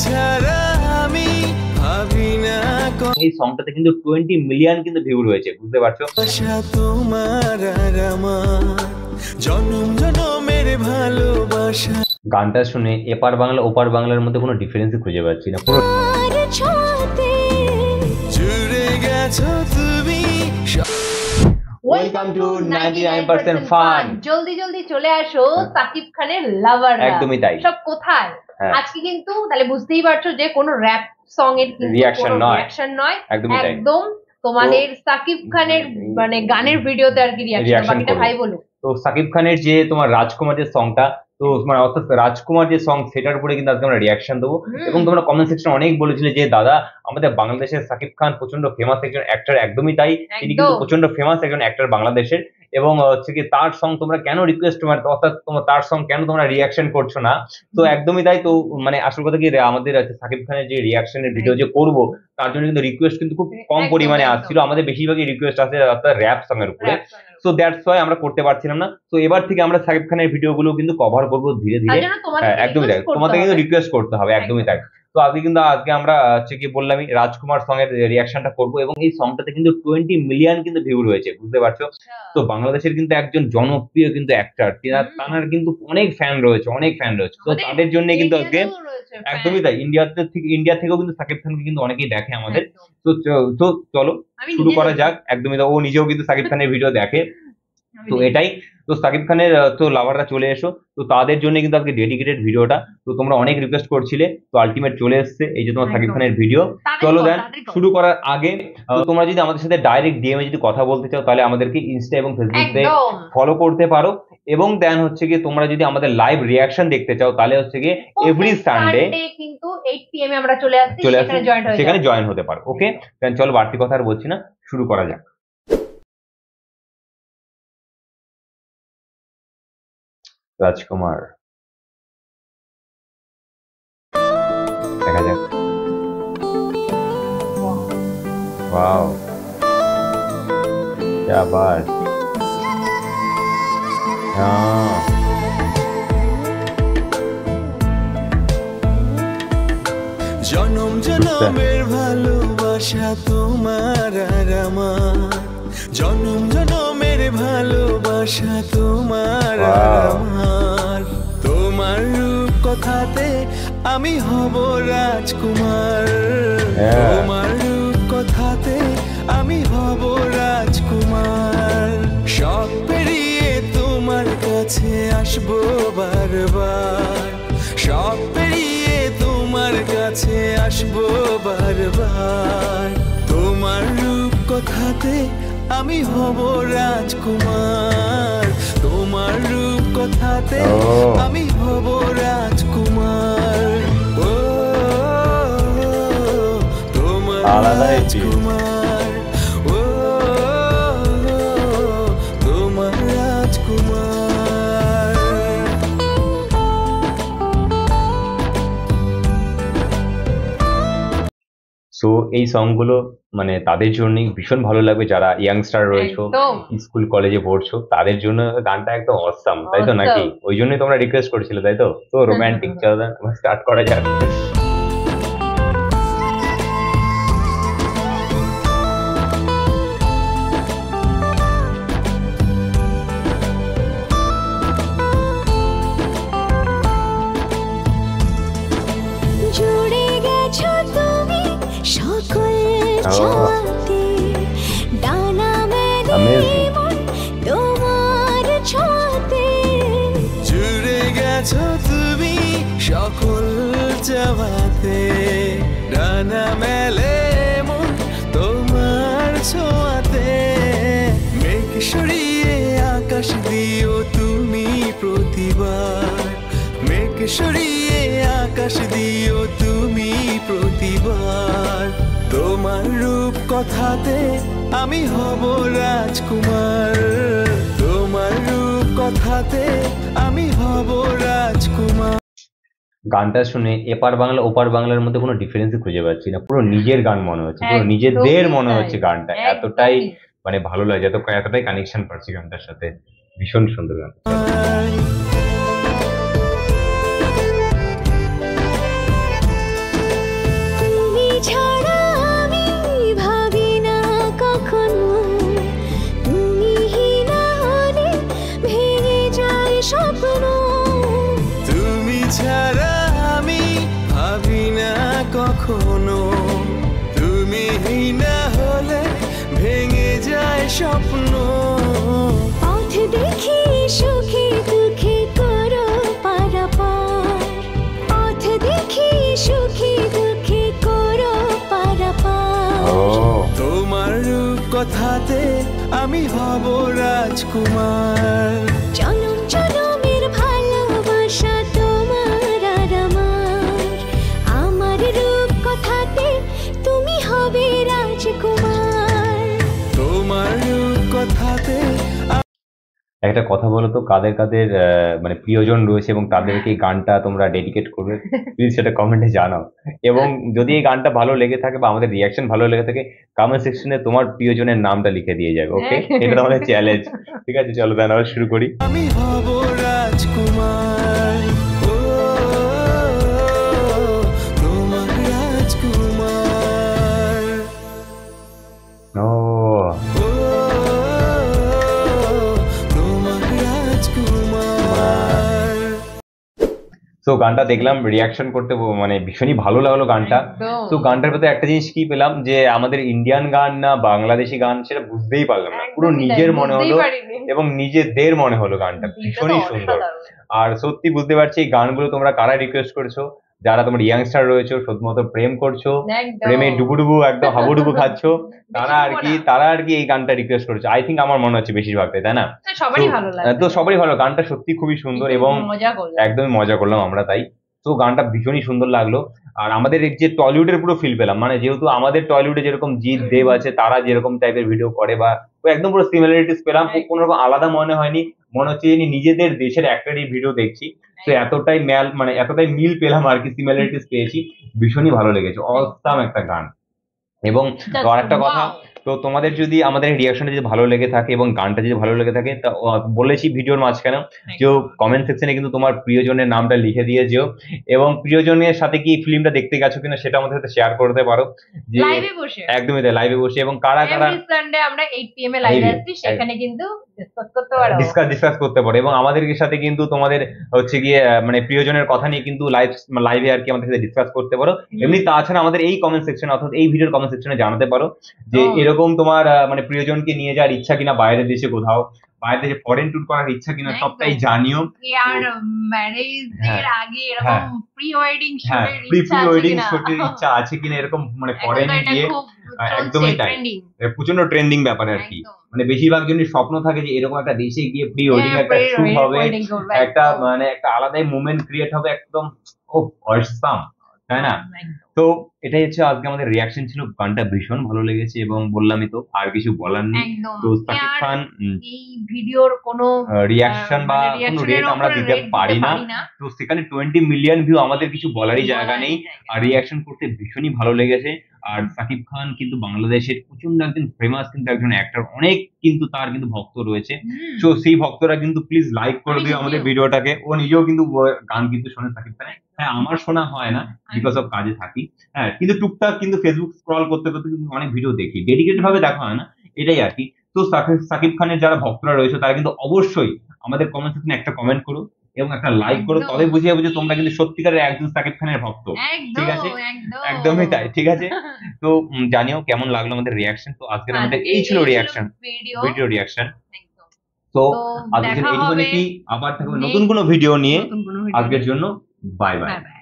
ছাড়া আমি ভাবি না। এই সংটাতে কিন্তু 20 মিলিয়ন কিন্তু ভিউ রয়েছে, বুঝতে পারছো? তোমার আর আমার জনম জনমের ভালোবাসা। গানটা শুনে এপার বাংলা ওপার বাংলার মধ্যে কোনো ডিফারেন্সই খুঁজে পাচ্ছি না, পুরো জুড়ে গেছো তুমি। Welcome to 99% fun. জলদি জলদি চলে আসো সাকিব খানের লাভার। একদমই তাই। সব কোথায়? আজকে কিন্তু তাহলে বুঝতেই পারছো যে কোনো র‍্যাপ সং এর রিঅ্যাকশন নয়, একদম তোমাদের সাকিব খানের মানে গানের ভিডিওতে আর কি রিঅ্যাকশন। বাকিটা ভাই বলো। তো সাকিব খানের যে তোমার রাজকুমার যে সংটা, তো মানে অর্থাৎ রাজকুমার যে সং, সেটার উপরে কিন্তু আজকে আমরা রিঅ্যাকশন দেবো। এবং তোমরা কমেন্ট সেকশনে অনেক বলেছিলে যে দাদা আমাদের বাংলাদেশের সাকিব খান প্রচন্ড ফেমাস একজন অ্যাক্টর। একদমই তাই, তিনি কিন্তু প্রচন্ড ফেমাস একজন অ্যাক্টর বাংলাদেশের। এবং হচ্ছে কি তার সং তোমরা কেন রিকোয়েস্ট, অর্থাৎ তোমরা তার সং কেন তোমরা রিঅ্যাকশন করছো না? তো একদমই তাই। তো মানে আসল কথা কি, আমাদের সাকিব খানের যে রিঅ্যাকশনের ভিডিও যে করবো, তার জন্য কিন্তু রিকোয়েস্ট কিন্তু খুব কম পরিমাণে আসছিল। আমাদের বেশিরভাগই রিকোয়েস্ট আছে অর্থাৎ র‍্যাপ সং এর উপরে। সো দ্যাটস ওয়াই আমরা করতে পারছিলাম না। তো এবার থেকে আমরা সাকিব খানের ভিডিওগুলো কিন্তু কভার করবো ধীরে ধীরে। একদমই তাই, তোমাদের কিন্তু রিকোয়েস্ট করতে হবে, একদমই তাই। তো আজকে আমরা হচ্ছে কি বললামই রাজকুমার সং এর রিঅ্যাকশনটা করবো। এবং এই সংটাতে কিন্তু 20 মিলিয়ন কিন্তু ভিউ রয়েছে, বুঝতে পারছো? তো বাংলাদেশের কিন্তু একজন জনপ্রিয় কিন্তু অ্যাক্টর, তার কিন্তু অনেক ফ্যান রয়েছে। তো তাদের জন্য কিন্তু আজকে একদমই তাই, ইন্ডিয়া থেকেও কিন্তু সাকিব খানকে কিন্তু অনেকেই দেখে আমাদের। তো চলো শুরু করা যাক। একদমই তাই, ও নিজেও কিন্তু সাকিব খানের ভিডিও দেখে। তো এটাই, তো সাকিব খানের তো লাভাররা চলে এসো। তো তাদের জন্য কিন্তু আজকে ডেডিকেটেড ভিডিওটা। তো তোমরা অনেক রিকোয়েস্ট করছিলে, তো আলটিমেট চলে এসছে এই যে তোমার সাকিব খানের ভিডিও। চলো দেন, শুরু করার আগে তোমরা যদি আমাদের সাথে ডাইরেক্ট ডিএম এ যদি কথা বলতে চাও, তাহলে আমাদেরকে ইনস্টা এবং ফেসবুকে ফলো করতে পারো। এবং দেন হচ্ছে কি তোমরা যদি আমাদের লাইভ রিঅ্যাকশন দেখতে চাও, তাহলে হচ্ছে কি এভরি সানডে কিন্তু 8 PM এ আমরা চলে আসছি, সেখানে জয়েন হতে পারো। ওকে দেন, চলো বাড়তি কথা আর বলছি না, শুরু করা যাক। রাজকুমার দেখা যাক। ওয়াও क्या बात। জনম জনমের ভালোবাসা তোমার আর আমার, জনম জনমের ভালোবাসা তোমার আর আমার। তোমার রূপ কথাতে আমি হব রাজকুমার, তোমার রূপ কথাতে আমি হব রাজকুমার। সব পেরিয়ে তোমার কাছে আসবো বারবার, সব পেরিয়ে তোমার কাছে আসবো বারবার। তোমার রূপ কথাতে আমি হব রাজকুমার, তোমার রূপ কথাতে আমি হব রাজকুমার। ও তোমার রাজকুমার, ও তোমার রাজকুমার। সো এই সংগুলো মানে তাদের জন্যই ভীষণ ভালো লাগবে যারা ইয়াংস্টার রয়েছো, স্কুল কলেজে পড়ছো, তাদের জন্য গানটা একদম অসাম, তাই তো নাকি? ওই জন্যই তোমরা রিকোয়েস্ট করেছিলে, তাই তো? তো রোমান্টিক চলো স্টার্ট করা যাক। জুড়ে গেছো তুমি সকল চাওয়াতে, ডানা মেলে মন তোমার ছোঁয়াতে। মেঘ সরিয়ে আকাশ দিও তুমি প্রতিবার, মেঘ সরিয়ে আকাশ দিও তুমি প্রতিবার। তোমার রূপ কথাতে আমি হব রাজকুমার, তোমার রূপ কথাতে আমি হব রাজকুমার। গানটা শুনে এপার বাংলা ওপার বাংলার মধ্যে কোনো ডিফারেন্সই খুঁজে পাচ্ছি না, পুরো নিজের গান মনে হচ্ছে, পুরো নিজেদের মনে হচ্ছে। গানটা এতটাই মানে ভালো লাগে, এতটাই কানেকশন পাচ্ছি গানটার সাথে। ভীষণ সুন্দর গান। স্বপ্ন। পথ দেখি সুখে দুঃখে করো পারাপার, পথ দেখি সুখে দুঃখে করো পারাপার। তোমার রূপ কথাতে আমি হব রাজকুমার। জনম জনমের ভালোবাসা তোমার আর আমার রূপ কথাতে তুমি হবে রাজকুমার। তোমার রূপ কথাতে একটা কথা বলো তো, কাদের কাদের মানে প্রিয়জন রয়েছে এবং তাদেরকে এই গানটা তোমরা ডেডিকেট করবে, প্লিজ সেটা কমেন্টে জানাও। এবং যদি এই গানটা ভালো লেগে থাকে বা আমাদের রিয়াকশন ভালো লেগে থাকে, কমেন্ট সেকশনে তোমার প্রিয়জনের নামটা লিখে দিয়ে যাবে, ওকে? এটা আমাদের চ্যালেঞ্জ, ঠিক আছে? চলো তাহলে আমরা শুরু করি। আমি হব রাজকুমার, ও তোমার রাজকুমার, ও ও তোমার রাজকুমার। তো গানটা দেখলাম, রিয়াকশন করতে মানে ভীষণই ভালো লাগলো গানটা। একদম। তো গানটার ভেতরে একটা জিনিস কি পেলাম, যে আমাদের ইন্ডিয়ান গান না বাংলাদেশি গান সেটা বুঝতেই পারলাম না, পুরো একদমই তাই, নিজের মনে বুঝতেই হলো পারিনি। এবং নিজেদের মনে হলো। গানটা এটা তো ভীষণই সুন্দর। অসাধারণ। আর সত্যি বুঝতে পারছি এই গানগুলো তোমরা কারা রিকোয়েস্ট করছো, যারা তোমার ইয়াংস্টার রয়েছে, শুধুমাত্র প্রেম করছো, একদম। প্রেমে ডুবুডুবু একদম হাবুডুবু খাচ্ছো, তারা আর ডুবো কি না। তারা আর কি এই গানটা রিকোয়েস্ট করছে। আই থিঙ্ক আমার মনে হচ্ছে বেশিরভাগটাই, তাই না? তো সবারই তো- ভালো লাগে। তো সবারই ভালো, গানটা সত্যি খুবই সুন্দর এবং মজা করলাম। একদমই মজা করলাম আমরা তাই। তো গানটা ভীষণই সুন্দর লাগলো। আর আমাদের এই যে টলিউডের পুরো ফিল পেলাম, মানে যেহেতু আমাদের টলিউডে যেরকম জিৎ দেব আছে, তারা যেরকম টাইপের ভিডিও করে বা একদম পুরো সিমিলারিটিস পেলাম, কোনো রকম আলাদা মনে হয়নি, মনে হচ্ছে যে নিজেদের দেশের একটারই ভিডিও দেখছি। তো এতটাই মানে এতটাই মিল পেলাম আর কি, সিমিলারিটিস পেয়েছি, ভীষণই ভালো লেগেছে। অসাম একটা গান। এবং আর একটা কথা, তো তোমাদের যদি আমাদের রিয়াকশনটা যদি ভালো লেগে থাকে এবং গানটা যদি ভালো লেগে থাকে, তা বলেছি ভিডিওর মাঝখানে যে কমেন্ট সেকশনে কিন্তু তোমার প্রিয়জনের নামটা লিখে দিয়ে যেও, এবং প্রিয়জনের সাথে কি ফিল্মটা দেখতে গেছো কিনা সেটা আমাদের সাথে শেয়ার করতে পারো, যে লাইভে বসে একদমই তাই, লাইভে বসে। এবং কারা কারা এভরি সানডে আমরা 8 PM এ লাইভে আসছি, সেখানে কিন্তু ডিসকাস করতে পারো। ডিসকাস করতে পারো, এবং আমাদের সাথে কিন্তু তোমাদের হচ্ছে গিয়ে মানে প্রিয়জনের কথা নিয়ে কিন্তু লাইভে আর কি আমাদের সাথে ডিসকাস করতে পারো। এমনি তাছাড়া আমাদের এই কমেন্ট সেকশন অর্থাৎ এই ভিডিওর কমেন্ট সেকশনে জানাতে পারো যে এরকম তোমার মানে প্রিয়জনকে নিয়ে যাওয়ার ইচ্ছা কিনা, বাইরের দেশে কোথাও, বাইরের দেশে ফরেন ট্যুর করার ইচ্ছা কিনা, একদম। সবটাই জানিও। আর ম্যারেজ এর আগে এরকম হ্যাঁ। প্রি ওয়েডিং হ্যাঁ, শুটের প্রি ইচ্ছা আছে ওয়েডিং কিনা? শুটের ইচ্ছা আছে কিনা, এরকম মানে এখন তো ফরেনে এটা গিয়ে খুব একদমই চলছে, তাই। trending। প্রচন্ড ট্রেন্ডিং ব্যাপার আর কি। একদম। মানে বেশিরভাগ জনের স্বপ্ন থাকে যে এরকম একটা দেশে গিয়ে প্রি ওয়েডিং হ্যাঁ, একটা শুট pre- হবে, wedding করবে, একটা একদম। মানে একটা আলাদাই মুভমেন্ট ক্রিয়েট হবে, একদম খুব অসাম, তাই না? একদম। তো এটাই হচ্ছে আজকে আমাদের রিয়াকশন ছিল। গানটা ভীষণ ভালো লেগেছে এবং বললামই তো, আর কিছু বলার নেই। একদম। তো সাকিব আর খান এই ভিডিওর কোনো রিয়াকশন বা মানে কোনো reaction রেট এর আমরা উপরে দিতে rate পারি না। না। তো সেখানে 20 মিলিয়ন ভিউ, আমাদের কিছু বলারই জায়গা নেই। আর রিয়াকশন করতে ভীষণই ভালো লেগেছে। আর সাকিব খান কিন্তু বাংলাদেশের প্রচন্ড একজন ফেমাস কিন্তু একজন অ্যাক্টর, অনেক কিন্তু তার কিন্তু ভক্ত রয়েছে। তো সেই ভক্তরা কিন্তু প্লিজ লাইক করে আমি দিও আমাদের নিজেও। ভিডিওটাকে। ও নিজেও কিন্তু গান কিন্তু শোনে সাকিব খানের। হ্যাঁ, আমার শোনা হয় না, বিকজ অফ কাজে থাকি। হ্যাঁ, কিন্তু টুকটাক কিন্তু ফেসবুক স্ক্রল করতে করতে কিন্তু অনেক ভিডিও দেখি, ডেডিকেটেড ভাবে দেখা হয় না, এটাই আর কি। তো সাকিব খানের যারা ভক্তরা রয়েছে তারা কিন্তু অবশ্যই আমাদের কমেন্ট সেকশনে একটা কমেন্ট করো এবং একটা লাইক করো, একদম। তবে বুঝিয়ে বুঝে তোমরা কিন্তু সত্যিকারের একজন সাকিব খানের ভক্ত। ঠিক আছে, একদমই তাই, ঠিক আছে। তো জানিও কেমন লাগলো আমাদের রিয়াকশন। তো আজকের আমাদের এই ছিল রিয়াকশন, ভিডিও রিয়াকশন। তো আজকের দেখা এইটুকুনি হবে কি, আবার থাকবে নতুন কোনো ভিডিও নিয়ে। নতুন কোনো ভিডিও আজকের জন্য বাই বাই। Bye bye.